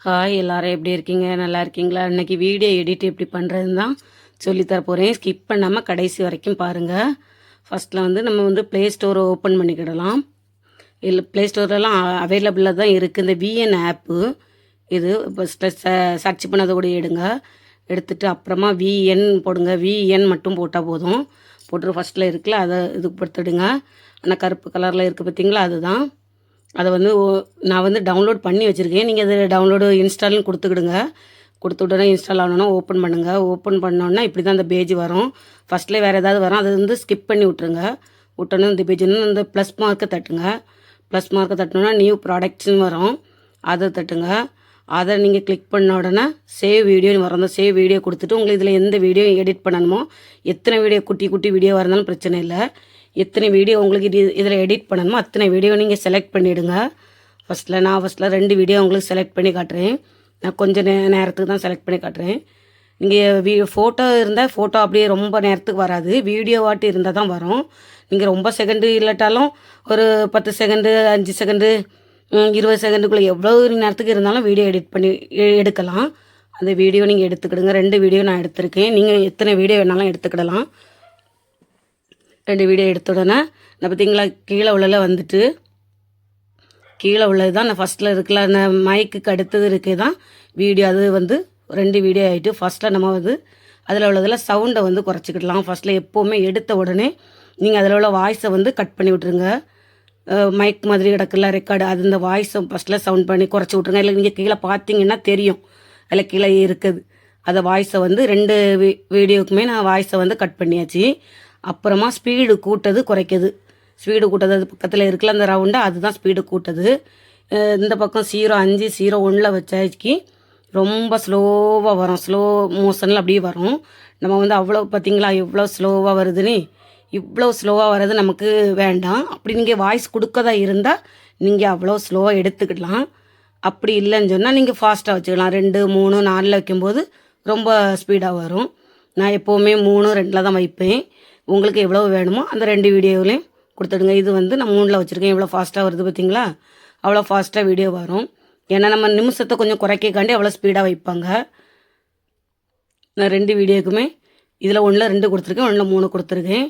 Hi எல்லாரும் எப்படி இருக்கீங்க? நல்லா இருக்கீங்களா? இன்னைக்கு வீடியோ எடிட் எப்படி பண்ணுறதுன்னு தான் சொல்லித்தர போகிறேன். ஸ்கிப் பண்ணாமல் கடைசி வரைக்கும் பாருங்கள். ஃபஸ்ட்டில் வந்து நம்ம வந்து ப்ளே ஸ்டோரை ஓப்பன் பண்ணிக்கிடலாம். இல்லை ப்ளே ஸ்டோர்லலாம் அவைலபிளாக தான் இருக்குது இந்த விஎன் ஆப்பு. இது ஃபஸ்ட்டு சர்ச் பண்ணதை கூட எடுங்க. எடுத்துகிட்டு அப்புறமா விஎன் போடுங்க. விஎன் மட்டும் போட்டால் போதும். போட்டு ஃபஸ்ட்டில் இருக்குல்ல அதை இதுக்கு படுத்துடுங்க. ஆனால் கருப்பு கலரில் இருக்குது பார்த்தீங்களா, அதுதான். அதை வந்து நான் வந்து டவுன்லோட் பண்ணி வச்சுருக்கேன். நீங்கள் அது டவுன்லோடு இன்ஸ்டால்னு கொடுத்துக்கிடுங்க. கொடுத்து உடனே இன்ஸ்டால் ஆகணுன்னா ஓப்பன் பண்ணுங்கள். ஓப்பன் பண்ணோன்னா இப்படி தான் அந்த பேஜ் வரும். ஃபஸ்ட்லேயே வேறு ஏதாவது வரும், அதை வந்து ஸ்கிப் பண்ணி விட்ருங்க. விட்டோன்னே இந்த பேஜ்னு இந்த ப்ளஸ் மார்க்கை தட்டுங்க. ப்ளஸ் மார்க்கை தட்டினோன்னா நியூ ப்ராடக்ட்ஸ்னு வரும், அதை தட்டுங்க. அதை நீங்கள் கிளிக் பண்ண உடனே சேவ் வீடியோன்னு வரும். அந்த சேவ் வீடியோ கொடுத்துட்டு உங்களுக்கு இதில் எந்த வீடியோ எடிட் பண்ணணுமோ, எத்தனை வீடியோ குட்டி குட்டி வீடியோ இருந்தாலும் பிரச்சனை இல்லை. எத்தனை வீடியோ உங்களுக்கு இதில் எடிட் பண்ணணுமோ அத்தனை வீடியோ நீங்கள் செலக்ட் பண்ணிவிடுங்க. நான் ஃபஸ்ட்டில் 2 வீடியோ உங்களுக்கு செலக்ட் பண்ணி காட்டுறேன். நான் கொஞ்சம் நேரத்துக்கு தான் செலக்ட் பண்ணி காட்டுறேன். நீங்கள் ஃபோட்டோ இருந்தால் ஃபோட்டோ அப்படியே ரொம்ப நேரத்துக்கு வராது, வீடியோவாட்டி இருந்தால் தான் வரும். நீங்கள் ரொம்ப செகண்டு இல்லாட்டாலும் ஒரு 10 செகண்டு 5 செகண்டு 20 செகண்டுக்குள்ளே எவ்வளோ நேரத்துக்கு இருந்தாலும் வீடியோ எடிட் பண்ணி எடுக்கலாம். அந்த வீடியோ நீங்கள் எடுத்துக்கிடுங்க. 2 வீடியோ நான் எடுத்திருக்கேன். நீங்கள் எத்தனை வீடியோ வேணாலும் எடுத்துக்கிடலாம். 2 வீடியோ எடுத்த உடனே நான் பார்த்தீங்களா கீழே உள்ளல வந்துட்டு, கீழே உள்ளது தான் நான் ஃபஸ்ட்டில் இருக்குல்ல அந்த மைக்குக்கு அடுத்தது இருக்குது தான் வீடியோ. அது வந்து 2 வீடியோ ஆகிட்டு ஃபஸ்ட்டில் நம்ம வந்து அதில் உள்ளதில் சவுண்டை வந்து குறைச்சிக்கிடலாம். ஃபஸ்ட்டில் எப்போவுமே எடுத்த உடனே நீங்கள் அதில் உள்ள வாய்ஸை வந்து கட் பண்ணி விட்ருங்க. மைக் மாதிரி கிடக்குல ரெக்கார்டு, அது இந்த வாய்ஸை ஃபஸ்ட்டில் சவுண்ட் பண்ணி குறைச்சி விட்ருங்க. இல்லை நீங்கள் கீழே பார்த்தீங்கன்னா தெரியும், அதில் கீழே இருக்குது. அதை வாய்ஸை வந்து 2 வீடியோக்குமே நான் வாய்ஸை வந்து கட் பண்ணியாச்சு. அப்புறமா ஸ்பீடு கூட்டது குறைக்குது. ஸ்பீடு கூட்டது அது பக்கத்தில் இருக்குல்ல அந்த ரவுண்டாக, அதுதான் ஸ்பீடு கூட்டது. இந்த பக்கம் 0.5 0.1 வச்சாக்கி ரொம்ப ஸ்லோவாக வரும். ஸ்லோ மோஷனில் அப்படியே வரும். நம்ம வந்து அவ்வளோ பார்த்தீங்களா எவ்வளோ ஸ்லோவாக வருதுன்னு. இவ்வளோ ஸ்லோவாக வர்றது நமக்கு வேண்டாம். அப்படி நீங்கள் வாய்ஸ் கொடுக்கதா இருந்தால் நீங்கள் அவ்வளோ ஸ்லோவாக எடுத்துக்கிடலாம். அப்படி இல்லைன்னு சொன்னால் நீங்கள் ஃபாஸ்ட்டாக வச்சுக்கலாம். 2 3 4 வைக்கும்போது ரொம்ப ஸ்பீடாக வரும். நான் எப்போவுமே 3 2 தான் வைப்பேன். உங்களுக்கு எவ்வளோ வேணுமோ அந்த 2 வீடியோவிலையும் கொடுத்துடுங்க. இது வந்து நான் 3 வச்சுருக்கேன். எவ்வளோ ஃபாஸ்ட்டாக வருது பார்த்தீங்களா, அவ்வளோ ஃபாஸ்ட்டாக வீடியோ வரும். ஏன்னா நம்ம நிமிஷத்தை கொஞ்சம் குறைக்காண்டி அவ்வளோ ஸ்பீடாக வைப்பாங்க. நான் 2 வீடியோக்குமே இதில் 1ல் 2 கொடுத்துருக்கேன், 1ல் 3 கொடுத்துருக்கேன்.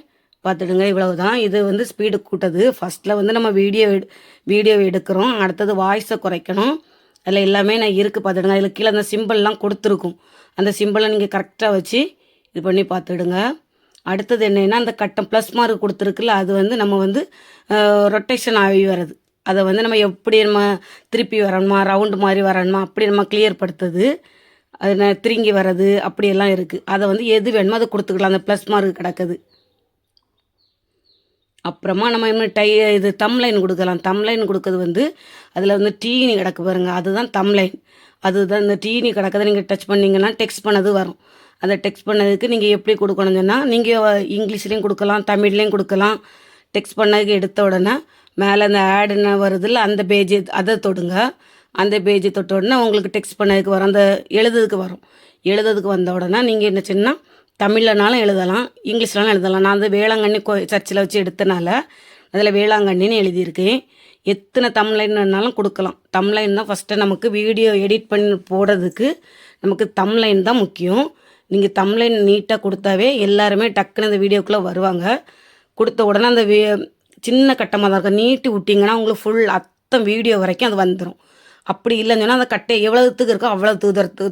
பார்த்துடுங்க, இவ்வளவு தான். இது வந்து ஸ்பீடு கூட்டது. ஃபஸ்ட்டில் வந்து நம்ம வீடியோ எடுக்கிறோம், அடுத்தது வாய்ஸை குறைக்கணும். அதில் எல்லாமே நான் இருக்குது பார்த்துடுங்க. அதில் கீழே அந்த சிம்பிள்லாம் கொடுத்துருக்கும். அந்த சிம்பிளை நீங்கள் கரெக்டாக வச்சு இது பண்ணி பார்த்துடுங்க. அடுத்தது என்னென்னா அந்த கட்டம் ப்ளஸ் மார்க் கொடுத்துருக்குல்ல, அது வந்து நம்ம வந்து ரொட்டேஷன் ஆகி வர்றது. அதை வந்து நம்ம எப்படி நம்ம திருப்பி வரணுமா, ரவுண்டு மாதிரி வரணுமா, அப்படி நம்ம கிளியர் படுத்துது. அது திருங்கி வர்றது அப்படியெல்லாம் இருக்குது. அதை வந்து எது வேணுமோ அதை கொடுத்துக்கலாம். அந்த ப்ளஸ் மார்க் கிடக்குது. அப்புறமா நம்ம இது தம்லைன் கொடுக்கலாம். தம்லைன் கொடுக்குறது வந்து அதில் வந்து டீனி கிடக்கு பாருங்கள், அதுதான் தம்லைன். அதுதான் இந்த டீனி கிடக்கிறத நீங்கள் டச் பண்ணிங்கன்னா டெக்ஸ்ட் பண்ணது வரும். அந்த டெக்ஸ்ட் பண்ணதுக்கு நீங்கள் எப்படி கொடுக்கணும்னு சொன்னால் நீங்கள் இங்கிலீஷ்லேயும் கொடுக்கலாம், தமிழ்லேயும் கொடுக்கலாம். டெக்ஸ்ட் பண்ணதுக்கு எடுத்த உடனே மேலே அந்த ஆடுன்னு வருதில்ல, அந்த பேஜ் அதை தொடுங்க. அந்த பேஜ் தொட்ட உடனே உங்களுக்கு டெக்ஸ்ட் பண்ணதுக்கு வரும், அந்த எழுதுறதுக்கு வரும். எழுதுறதுக்கு வந்த உடனே நீங்கள் என்ன செய்யணும், தமிழ்லனாலும் எழுதலாம், இங்கிலீஷ்லாலும் எழுதலாம். நான் அந்த வேளாங்கண்ணி சர்ச்சில் வச்சு எடுத்தனால அதில் வேளாங்கண்ணின்னு எழுதியிருக்கேன். எத்தனை தம்லைன்னாலும் கொடுக்கலாம். தம்லைன் தான் ஃபஸ்ட்டு நமக்கு வீடியோ எடிட் பண்ணி போடுறதுக்கு நமக்கு தம்லைன் தான் முக்கியம். நீங்கள் தம்லைன் நீட்டாக கொடுத்தாவே எல்லாருமே டக்குன்னு இந்த வீடியோக்குள்ளே வருவாங்க. கொடுத்த உடனே அந்த சின்ன கட்டமாக தான் இருக்கும், நீட்டி விட்டிங்கன்னா உங்களுக்கு ஃபுல் அத்தம் வீடியோ வரைக்கும் அது வந்துடும். அப்படி இல்லைன்னு சொன்னால் அந்த கட்டை எவ்வளோத்துக்கு இருக்கோ அவ்வளோ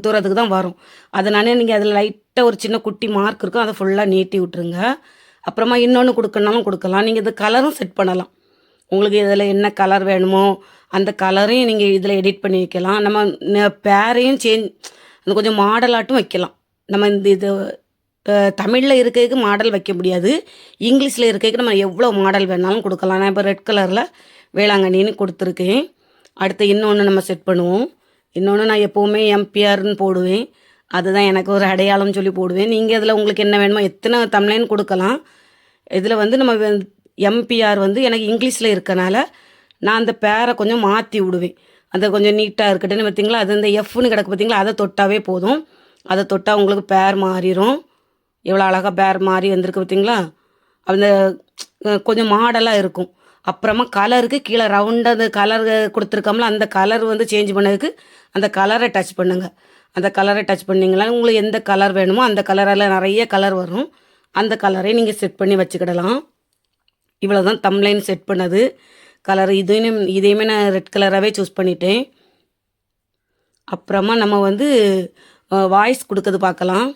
தூரத்துக்கு தான் வரும். அதனால நீங்கள் அதில் லைட்டாக ஒரு சின்ன குட்டி மார்க் இருக்கும், அதை ஃபுல்லாக நீட்டி விட்ருங்க. அப்புறமா இன்னொன்று கொடுக்கணுனாலும் கொடுக்கலாம். நீங்கள் இது கலரும் செட் பண்ணலாம். உங்களுக்கு இதில் என்ன கலர் வேணுமோ அந்த கலரையும் நீங்கள் இதில் எடிட் பண்ணி வைக்கலாம். நம்ம பேரையும் அந்த கொஞ்சம் மாடலாட்டும் வைக்கலாம். நம்ம இது தமிழில் இருக்கிறதுக்கு மாடல் வைக்க முடியாது, இங்கிலீஷில் இருக்கிறதுக்கு நம்ம எவ்வளோ மாடல் வேணாலும் கொடுக்கலாம். நான் இப்போ ரெட் கலரில் வேளாங்கண்ணின்னு கொடுத்துருக்கேன். அடுத்து இன்னொன்று நம்ம செட் பண்ணுவோம். இன்னொன்று நான் எப்போவுமே எம்பிஆர்னு போடுவேன், அதுதான் எனக்கு ஒரு அடையாளம்னு சொல்லி போடுவேன். நீங்கள் அதில் உங்களுக்கு என்ன வேணுமோ எத்தனை தமிழ்லைன்னு கொடுக்கலாம். இதில் வந்து நம்ம எம்பிஆர் வந்து எனக்கு இங்கிலீஷில் இருக்கனால நான் அந்த பேரை கொஞ்சம் மாற்றி விடுவேன். அதை கொஞ்சம் நீட்டாக இருக்கட்டுன்னு பார்த்தீங்களா, அது இந்த எஃப்னு கிடக்கு பார்த்தீங்களா, அதை தொட்டாவே போதும். அதை தொட்டால் உங்களுக்கு பேர் மாறிடும். எவ்வளோ அழகாக பேர் மாறி வந்திருக்கு பார்த்தீங்களா. அந்த கொஞ்சம் மாடலாக இருக்கும். அப்புறமா கலருக்கு கீழே ரவுண்டாக அந்த கலர் கொடுத்துருக்கோம்ல, அந்த கலர் வந்து சேஞ்ச் பண்ணதுக்கு அந்த கலரை டச் பண்ணுங்கள். அந்த கலரை டச் பண்ணிங்களா உங்களுக்கு எந்த கலர் வேணுமோ அந்த கலரில் நிறைய கலர் வரும். அந்த கலரை நீங்கள் செட் பண்ணி வச்சுக்கிடலாம். இவ்வளோ தான் தம்ப்லைன் செட் பண்ணது. கலர் இதையுமே நான் ரெட் கலராகவே சூஸ் பண்ணிட்டேன். அப்புறமா நம்ம வந்து வாய்ஸ் கொடுக்குறது பார்க்கலாம்.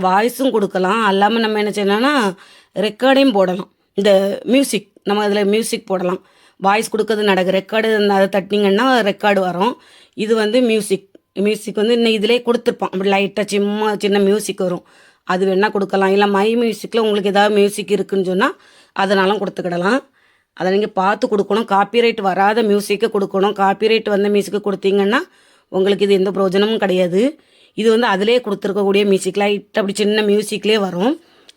வாய்ஸும் கொடுக்கலாம். அல்லாமல் நம்ம என்ன செய்யலாம்னா ரெக்கார்டையும் போடலாம். இந்த மியூசிக் நம்ம அதில் மியூசிக் போடலாம். வாய்ஸ் கொடுக்கறது ரெக்கார்டு அதை தட்டினீங்கன்னா ரெக்கார்டு வரும். இது வந்து மியூசிக் வந்து இன்னும் இதிலே கொடுத்துருப்பான். அப்படி லைட்டாக சின்ன மியூசிக் வரும். அது வேணால் கொடுக்கலாம். இல்லை மை மியூசிக்கில் உங்களுக்கு ஏதாவது மியூசிக் இருக்குதுன்னு சொன்னால் அதனாலும் கொடுத்துக்கிடலாம். அதை நீங்கள் பார்த்து கொடுக்கணும். காப்பிரைட் வராத மியூசிக்கை கொடுக்கணும். காப்பிரைட் வந்த மியூசிக்கை கொடுத்தீங்கன்னா உங்களுக்கு இது எந்த பிரயோஜனமும் கிடையாது. இது வந்து அதிலே கொடுத்துருக்கக்கூடிய மியூசிக் லைட் அப்படி சின்ன மியூசிக்லேயே வரும்.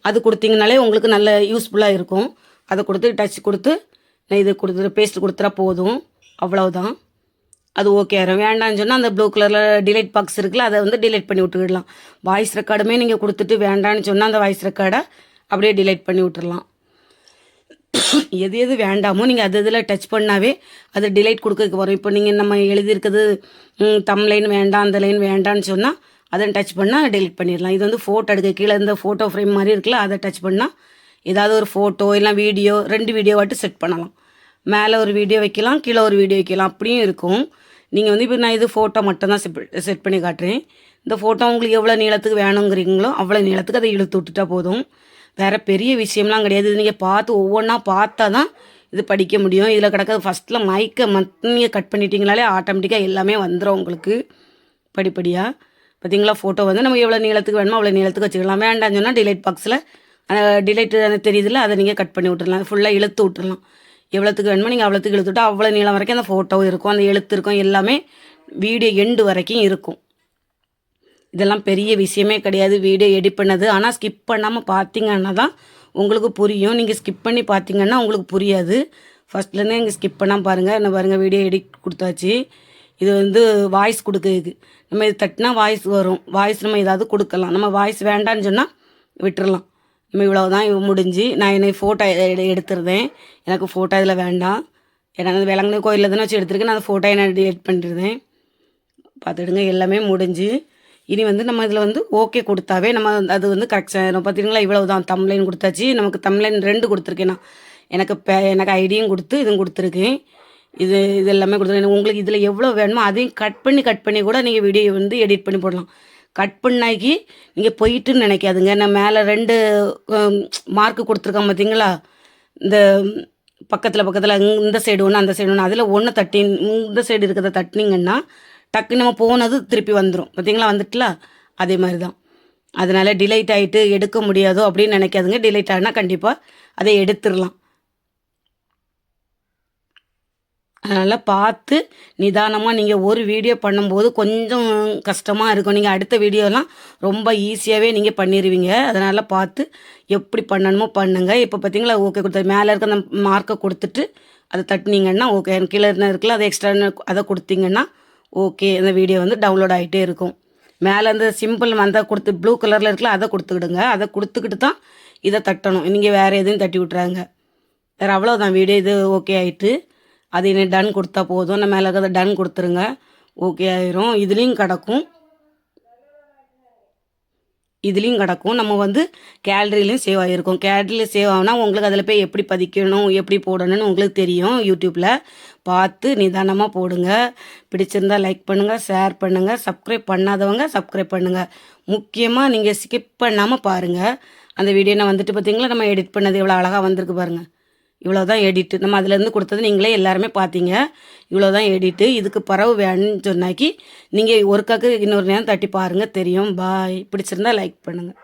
அது கொடுத்தீங்கனாலே உங்களுக்கு நல்ல யூஸ்ஃபுல்லாக இருக்கும். அதை கொடுத்து டச் கொடுத்து இது கொடுத்துட்டு பேஸ்ட் கொடுத்துட்டா போதும். அவ்வளவுதான். அது ஓகே ஆயிரும். வேண்டான்னு சொன்னால் அந்த ப்ளூ கலரில் டிலைட் பாக்ஸ் இருக்குல்ல, அதை வந்து டிலைட் பண்ணி விட்டுக்கிடலாம். வாய்ஸ் ரெக்கார்டுமே நீங்கள் கொடுத்துட்டு வேண்டான்னு சொன்னால் அந்த வாய்ஸ் ரெக்கார்டை அப்படியே டிலைட் பண்ணி விட்டுடலாம். எது வேண்டாமோ நீங்கள் அது இதில் டச் பண்ணாவே அது டிலைட் கொடுக்க வரும். இப்போ நீங்கள் நம்ம எழுதியிருக்கிறது தம்ப்லைன் வேண்டாம், அந்த லைன் வேண்டான்னு சொன்னால் அதை டச் பண்ணால் டிலைட் பண்ணிடலாம். இது வந்து ஃபோட்டோ எடுக்க கீழே இந்த ஃபோட்டோ ஃப்ரேம் மாதிரி இருக்குல்ல, அதை டச் பண்ணால் ஏதாவது ஒரு ஃபோட்டோ இல்லை வீடியோ 2 வீடியோவாட்டு செட் பண்ணலாம். மேலே ஒரு வீடியோ வைக்கலாம், கீழே ஒரு வீடியோ வைக்கலாம். அப்படியும் இருக்கும். நீங்கள் வந்து இப்போ நான் இது ஃபோட்டோ மட்டும்தான் செட் பண்ணி காட்டுறேன். இந்த ஃபோட்டோ உங்களுக்கு எவ்வளோ நீளத்துக்கு வேணுங்கிறீங்களோ அவ்வளோ நீளத்துக்கு அதை இழுத்து விட்டுட்டா போதும். வேறு பெரிய விஷயம்லாம் கிடையாது. இது நீங்கள் பார்த்து ஒவ்வொன்றா பார்த்தா தான் இது படிக்க முடியும். இதில் கிடக்கிறது ஃபஸ்ட்டில் மைக்கை மட்டும் நீங்கள் கட் பண்ணிட்டீங்கனாலே ஆட்டோமேட்டிக்காக எல்லாமே வந்துடும் உங்களுக்கு படிப்படியாக. பார்த்தீங்களா, ஃபோட்டோ வந்து நம்ம எவ்வளோ நீளத்துக்கு வேணுமோ அவ்வளோ நீளத்துக்கு வச்சுக்கலாம். வேண்டாம்னு சொன்னால் டிலைட் பாக்ஸில் டிலைட் தெரியுதுல்ல, அதை நீங்கள் கட் பண்ணி விட்டுடலாம். ஃபுல்லாக இழுத்து விட்டுடலாம். எவ்வளோத்துக்கு வேணுமோ நீங்கள் அவ்வளோத்துக்கு இழுத்துவிட்டு அவ்வளோ நீளம் வரைக்கும் அந்த ஃபோட்டோ இருக்கும், அந்த எழுத்து இருக்கும், எல்லாமே வீடியோ எண்டு வரைக்கும் இருக்கும். இதெல்லாம் பெரிய விஷயமே கிடையாது வீடியோ எடிட் பண்ணது. ஆனால் ஸ்கிப் பண்ணாமல் பார்த்தீங்கன்னா தான் உங்களுக்கு புரியும். நீங்கள் ஸ்கிப் பண்ணி பார்த்தீங்கன்னா உங்களுக்கு புரியாது. ஃபஸ்ட்லேருந்தே நீங்கள் ஸ்கிப் பண்ணாமல் பாருங்கள். என்ன பாருங்கள், வீடியோ எடிட் கொடுத்தாச்சு. இது வந்து வாய்ஸ் கொடுக்குது. நம்ம இது தட்டினா வாய்ஸ் வரும். வாய்ஸ் நம்ம ஏதாவது கொடுக்கலாம். நம்ம வாய்ஸ் வேண்டான்னு சொன்னால் விட்டுறலாம். நம்ம இவ்வளோதான் முடிஞ்சு. நான் என்னை ஃபோட்டோ எடுத்துருந்தேன். எனக்கு ஃபோட்டோ இதில் வேண்டாம். ஏன்னா விலங்கு கோயிலில் தானே வச்சு எடுத்துருக்கேன். நான் அந்த ஃபோட்டோ நான் எடிட் பண்ணிருந்தேன். பார்த்துடுங்க, எல்லாமே முடிஞ்சு. இனி வந்து நம்ம இதில் வந்து ஓகே கொடுத்தாவே நம்ம அது வந்து கரெக்டாக ஆயிடும். பார்த்தீங்களா, இவ்வளோ தான் தம்ப்லைன் கொடுத்தாச்சு. நமக்கு தம்ப்லைன் 2 கொடுத்துருக்கேன் நான். எனக்கு ஐடியும் கொடுத்து இதுவும் கொடுத்துருக்கேன். இது எல்லாமே கொடுத்துருக்கேன். உங்களுக்கு இதில் எவ்வளோ வேணுமோ அதையும் கட் பண்ணி கூட நீங்கள் வீடியோ வந்து எடிட் பண்ணி போடலாம். கட் பண்ணாக்கி நீங்கள் போயிட்டுன்னு நினைக்காதுங்க. நான் மேலே 2 மார்க்கு கொடுத்துருக்கேன் பார்த்தீங்களா, இந்த பக்கத்தில் இந்த சைடு ஒன்று அந்த சைடு ஒன்று, அதில் ஒன்று தட்டி இந்த சைடு இருக்கிறத தட்டினீங்கன்னா டக்கு நம்ம போனது திருப்பி வந்துடும். பார்த்தீங்களா, வந்துட்டுல அதே மாதிரி தான். அதனால் டிலைட் ஆகிட்டு எடுக்க முடியாதோ அப்படின்னு நினைக்காதுங்க. டிலைட் ஆனால் கண்டிப்பாக அதை எடுத்துடலாம். அதனால் பார்த்து நிதானமாக நீங்கள் ஒரு வீடியோ பண்ணும்போது கொஞ்சம் கஷ்டமாக இருக்கும். நீங்கள் அடுத்த வீடியோலாம் ரொம்ப ஈஸியாகவே நீங்கள் பண்ணிடுவீங்க. அதனால் பார்த்து எப்படி பண்ணணுமோ பண்ணுங்கள். இப்போ பார்த்தீங்களா, ஓகே கொடுத்தா மேலே இருக்க அந்த மார்க்கை கொடுத்துட்டு அதை தட்டினீங்கன்னா ஓகே. கீழே என்ன இருக்குல்ல அதை எக்ஸ்ட்ரா அதை கொடுத்தீங்கன்னா ஓகே. அந்த வீடியோ வந்து டவுன்லோட் ஆகிட்டே இருக்கும். மேலே அந்த சிம்பிள் அந்த கொடுத்து ப்ளூ கலரில் இருக்குல்ல அதை கொடுத்துக்கிடுங்க. அதை கொடுத்துக்கிட்டு தான் இதை தட்டணும். நீங்கள் வேறு எதுவும் தட்டி விட்றாங்க. வேறு அவ்வளோதான், வீடியோ இது ஓகே ஆகிட்டு. அது என்ன டன் கொடுத்தா போதும். நம்ம மேலே இருக்கிறத டன் கொடுத்துருங்க, ஓகே ஆயிரும். இதுலேயும் கிடக்கும். நம்ம வந்து கேலரிலையும் சேவ் ஆகிருக்கும். கேலரியில் சேவ் ஆகுனா உங்களுக்கு அதில் போய் எப்படி பதிக்கணும் எப்படி போடணும்னு உங்களுக்கு தெரியும். யூடியூப்பில் பார்த்து நிதானமாக போடுங்க. பிடிச்சிருந்தால் லைக் பண்ணுங்கள், ஷேர் பண்ணுங்கள். சப்ஸ்கிரைப் பண்ணாதவங்க சப்ஸ்கிரைப் பண்ணுங்கள். முக்கியமாக நீங்கள் ஸ்கிப் பண்ணாமல் பாருங்கள். அந்த வீடியோ நான் வந்துட்டு பார்த்தீங்களா, நம்ம எடிட் பண்ணது எவ்வளோ அழகாக வந்திருக்கு பாருங்கள். இவ்வளோ தான் எடிட்டு. நம்ம அதிலேருந்து கொடுத்தது நீங்களே எல்லாருமே பார்த்தீங்க. இவ்வளோ தான் எடிட்டு. இதுக்கு பரவு வேணும்னு சொன்னாக்கி நீங்கள் ஒருக்காக்கு இன்னொரு நேரம் தட்டி பாருங்கள், தெரியும். பாய். பிடிச்சிருந்தா லைக் பண்ணுங்கள்.